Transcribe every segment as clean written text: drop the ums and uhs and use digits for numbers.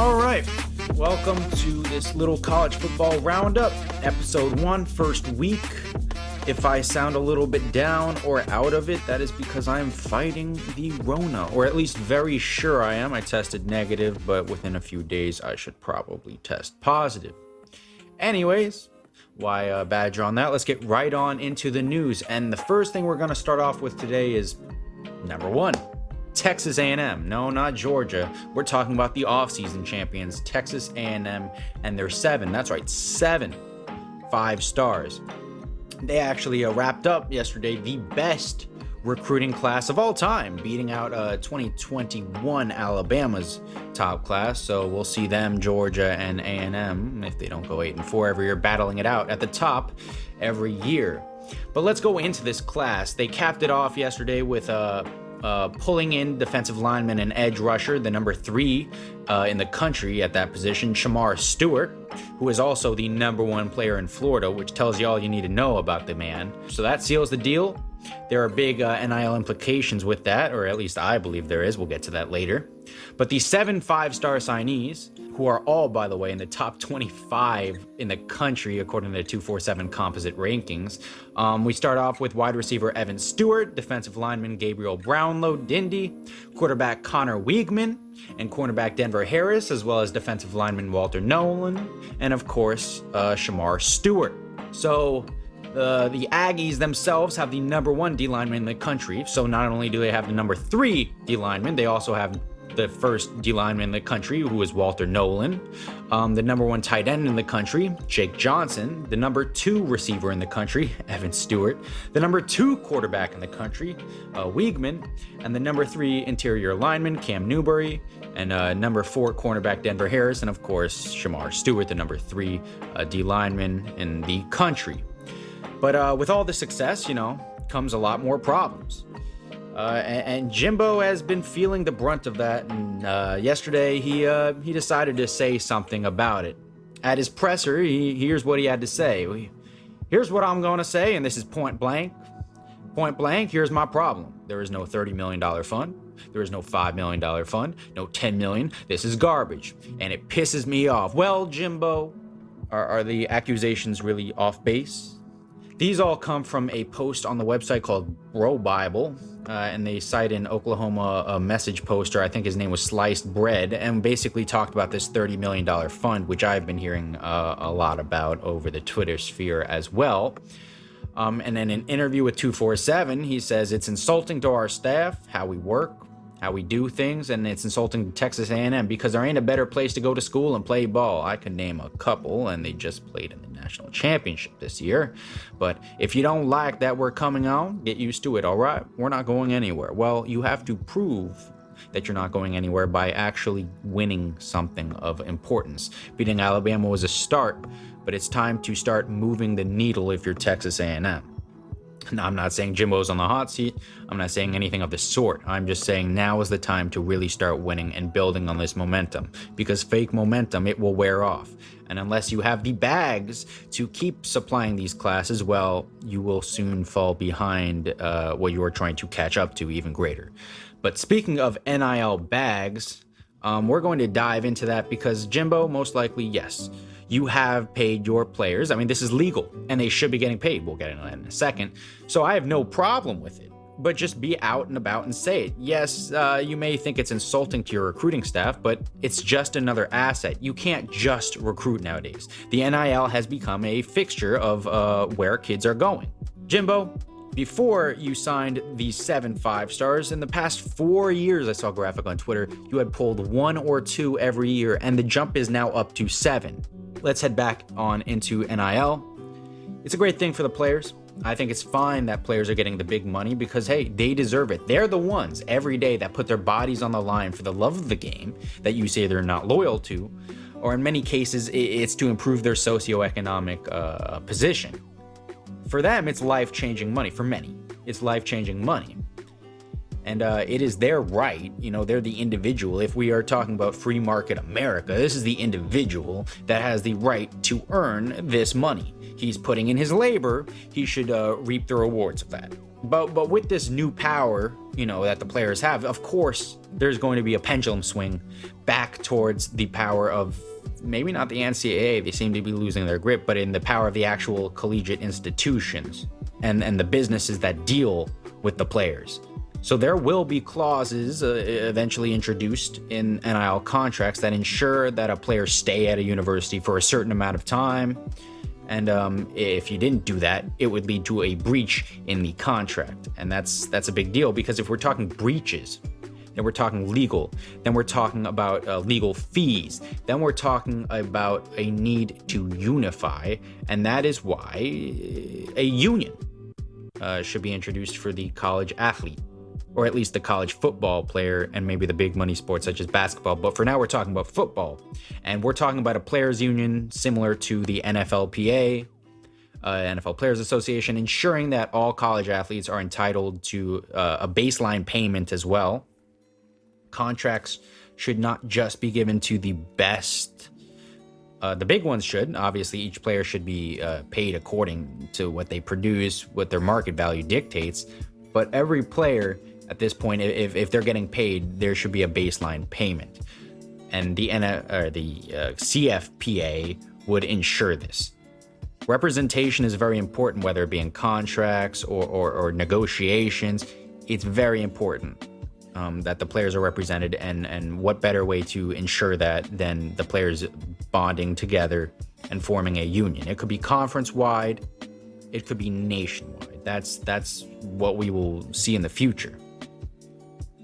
All right, welcome to this little college football roundup, episode 1, first week. If I sound a little bit down or out of it, that is because I am fighting the Rona, or at least very sure I am. I tested negative, but within a few days I should probably test positive. Anyways, why badger on that? Let's get right on into the news. And the first thing we're going to start off with today is number 1. Texas A&M. No, not Georgia. We're talking about the offseason champions, Texas A&M, and their 7. That's right, 7 5-stars. They actually wrapped up yesterday the best recruiting class of all time, beating out 2021 Alabama's top class. So we'll see them, Georgia and A&M, if they don't go 8-4 every year, battling it out at the top every year. But let's go into this class. They capped it off yesterday with pulling in defensive lineman and edge rusher, the number 3 in the country at that position, Shemar Stewart, who is also the number 1 player in Florida, which tells you all you need to know about the man. So that seals the deal. There are big NIL implications with that, or at least I believe there is. We'll get to that later. But the 7 5-star signees, who are all, by the way, in the top 25 in the country, according to the 247 composite rankings. We start off with wide receiver Evan Stewart, defensive lineman Gabriel Brownlow-Dindy, quarterback Connor Weigman, and cornerback Denver Harris, as well as defensive lineman Walter Nolan, and of course, Shemar Stewart. So the Aggies themselves have the number 1 D lineman in the country. So not only do they have the number 3 D lineman, they also have the first D lineman in the country, who is Walter Nolan, the number 1 tight end in the country, Jake Johnson, the number 2 receiver in the country, Evan Stewart, the number 2 quarterback in the country, Weigman, and the number 3 interior lineman, Cam Newbury, and number 4 cornerback, Denver Harris, and of course, Shemar Stewart, the number 3 D lineman in the country. But with all the success, comes a lot more problems. And Jimbo has been feeling the brunt of that, and yesterday he decided to say something about it. At his presser, here's what he had to say. Here's what I'm going to say, and this is point blank. Point blank, here's my problem. There is no $30 million fund. There is no $5 million fund. No $10 million. This is garbage, and it pisses me off. Well, Jimbo, are the accusations really off base? These all come from a post on the website called Bro Bible, and they cite an Oklahoma message poster. I think his name was Sliced Bread, and basically talked about this $30 million fund, which I've been hearing a lot about over the Twitter sphere as well. And in an interview with 247, he says it's insulting to our staff, how we work, how we do things, and it's insulting to Texas A&M because there ain't a better place to go to school and play ball. I could name a couple, and they just played in the national championship this year. But if you don't like that we're coming on, get used to it, all right? We're not going anywhere. Well, you have to prove that you're not going anywhere by actually winning something of importance. Beating Alabama was a start, but it's time to start moving the needle if you're Texas A&M. Now, I'm not saying Jimbo's on the hot seat. I'm not saying anything of the sort. I'm just saying now is the time to really start winning and building on this momentum, because fake momentum, it will wear off. And unless you have the bags to keep supplying these classes, well, you will soon fall behind what you are trying to catch up to even greater. But speaking of NIL bags, we're going to dive into that because Jimbo, most likely, yes, you have paid your players. I mean, this is legal, and they should be getting paid. We'll get into that in a second. So I have no problem with it, but just be out and about and say it. Yes, you may think it's insulting to your recruiting staff, but it's just another asset. You can't just recruit nowadays. The NIL has become a fixture of where kids are going. Jimbo, before you signed these 7 5-stars, in the past 4 years, I saw a graphic on Twitter, you had pulled 1 or 2 every year, and the jump is now up to 7. Let's head back on into NIL. It's a great thing for the players. I think it's fine that players are getting the big money because, hey, they deserve it. They're the ones every day that put their bodies on the line for the love of the game that you say they're not loyal to, or in many cases, it's to improve their socioeconomic position. For them, it's life-changing money. For many, it's life-changing money. And it is their right, they're the individual. If we are talking about free market America, this is the individual that has the right to earn this money. He's putting in his labor, he should reap the rewards of that. But with this new power, that the players have, of course, there's going to be a pendulum swing back towards the power of maybe not the NCAA, they seem to be losing their grip, but in the power of the actual collegiate institutions and the businesses that deal with the players. So there will be clauses eventually introduced in NIL contracts that ensure that a player stay at a university for a certain amount of time. And if you didn't do that, it would lead to a breach in the contract. And that's a big deal, because if we're talking breaches, then we're talking legal, then we're talking about legal fees, then we're talking about a need to unify. And that is why a union should be introduced for the college athlete, or at least the college football player, and maybe the big money sports such as basketball. But for now, we're talking about football. And we're talking about a players union similar to the NFLPA, NFL Players Association, ensuring that all college athletes are entitled to a baseline payment as well. Contracts should not just be given to the best. The big ones should. Obviously, each player should be paid according to what they produce, what their market value dictates. But every player at this point, if they're getting paid, there should be a baseline payment. And the CFPA would ensure this. Representation is very important, whether it be in contracts or negotiations. It's very important that the players are represented, and what better way to ensure that than the players bonding together and forming a union. It could be conference-wide, it could be nationwide. That's what we will see in the future.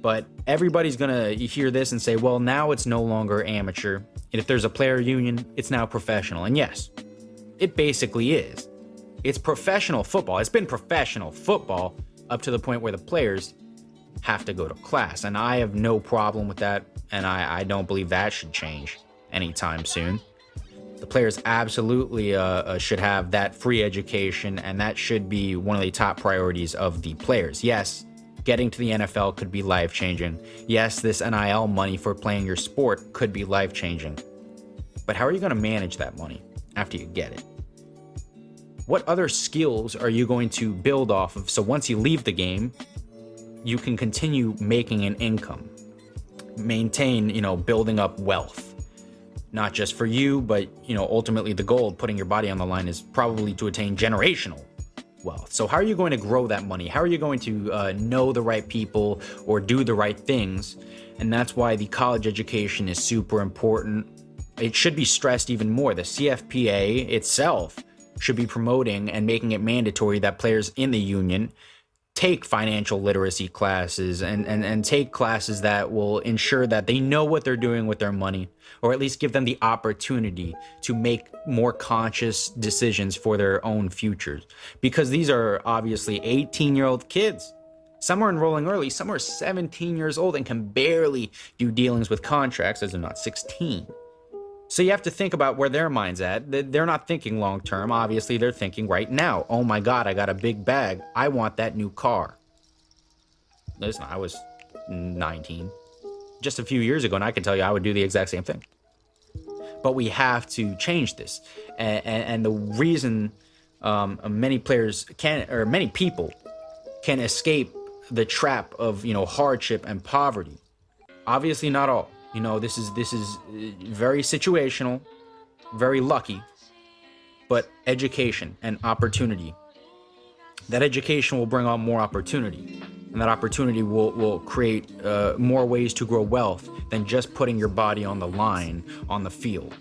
But everybody's gonna hear this and say, well, now it's no longer amateur. And if there's a player union, it's now professional. And yes, it basically is. It's professional football. It's been professional football up to the point where the players have to go to class. And I have no problem with that. And I don't believe that should change anytime soon. The players absolutely should have that free education, and that should be one of the top priorities of the players. Yes, getting to the NFL could be life-changing. Yes, this NIL money for playing your sport could be life-changing. But how are you going to manage that money after you get it? What other skills are you going to build off of so once you leave the game, you can continue making an income, maintain, building up wealth? Not just for you, but, ultimately the goal of putting your body on the line is probably to attain generational wealth. So how are you going to grow that money? How are you going to know the right people or do the right things? And that's why the college education is super important. It should be stressed even more. The CFPA itself should be promoting and making it mandatory that players in the union take financial literacy classes and take classes that will ensure that they know what they're doing with their money, or at least give them the opportunity to make more conscious decisions for their own futures. Because these are obviously 18-year-old kids. Some are enrolling early, some are 17 years old and can barely do dealings with contracts as they're not 16. So you have to think about where their mind's at. They're not thinking long term. Obviously, they're thinking right now. Oh my God, I got a big bag. I want that new car. Listen, I was 19 just a few years ago, and I can tell you I would do the exact same thing. But we have to change this. And the reason many people can escape the trap of, hardship and poverty. Obviously, not all. This is very situational, very lucky, but education and opportunity. That education will bring on more opportunity, and that opportunity will create more ways to grow wealth than just putting your body on the line on the field.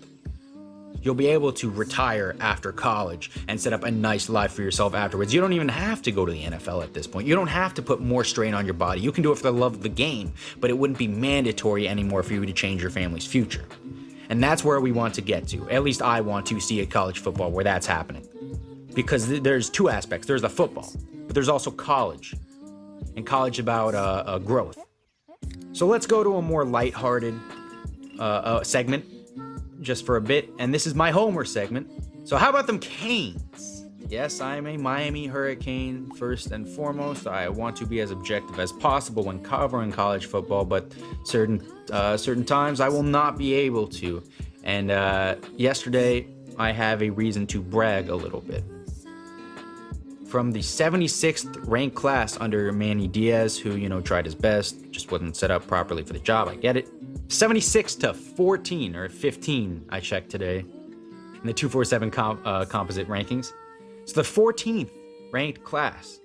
You'll be able to retire after college and set up a nice life for yourself afterwards. You don't even have to go to the NFL at this point. You don't have to put more strain on your body. You can do it for the love of the game, but it wouldn't be mandatory anymore for you to change your family's future. And that's where we want to get to. At least I want to see a college football where that's happening. Because there's two aspects. There's the football, but there's also college. And college about growth. So let's go to a more lighthearted segment. Just for a bit, and this is my Homer segment. So how about them Canes? Yes, I am a Miami Hurricane first and foremost. I want to be as objective as possible when covering college football, but certain times I will not be able to. And yesterday, I have a reason to brag a little bit. from the 76th ranked class under Manny Diaz, who, tried his best, just wasn't set up properly for the job. I get it. 76 to 14 or 15, I checked today in the 247 composite rankings. It's the 14th ranked class.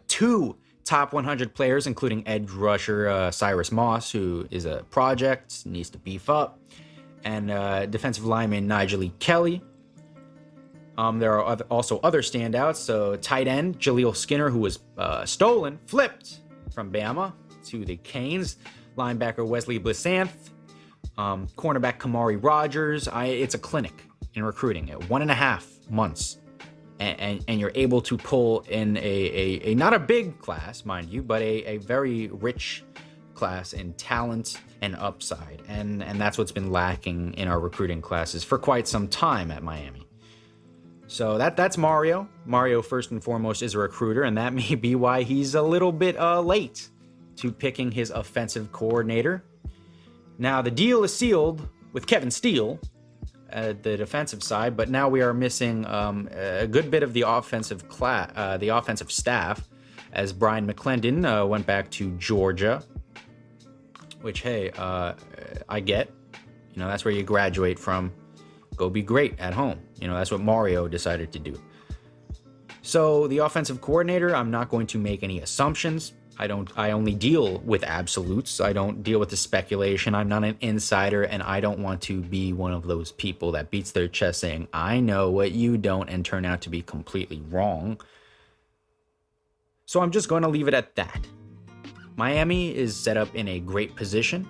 Two top 100 players, including edge rusher Cyrus Moss, who is a project, needs to beef up, and defensive lineman Nigel E. Kelly. There are also other standouts. So tight end Jaleel Skinner, who was flipped from Bama to the Canes. Linebacker Wesley Blisanth. Cornerback Kamari Rogers. It's a clinic in recruiting at 1.5 months. And you're able to pull in a not a big class, mind you, but a very rich class in talent and upside. And that's what's been lacking in our recruiting classes for quite some time at Miami. So that's Mario. Mario, first and foremost, is a recruiter, and that may be why he's a little bit late to picking his offensive coordinator. Now, the deal is sealed with Kevin Steele at the defensive side, but now we are missing a good bit of the offensive staff, as Brian McClendon went back to Georgia, which, hey, I get. That's where you graduate from. Go be great at home. That's what Mario decided to do. So the offensive coordinator, I'm not going to make any assumptions. I only deal with absolutes. I don't deal with the speculation. I'm not an insider, and I don't want to be one of those people that beats their chest saying, I know what you don't, and turn out to be completely wrong. So I'm just going to leave it at that. Miami is set up in a great position.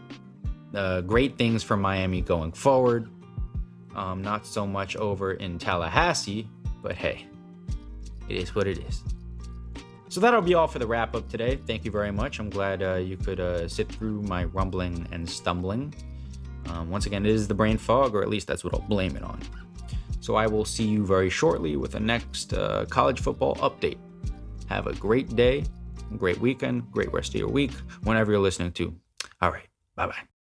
Great things for Miami going forward. Not so much over in Tallahassee, but hey, it is what it is. So that'll be all for the wrap up today. Thank you very much. I'm glad you could sit through my rumbling and stumbling. Once again, it is the brain fog, or at least that's what I'll blame it on. So I will see you very shortly with the next college football update. Have a great day, great weekend, great rest of your week, whenever you're listening to. All right, bye-bye.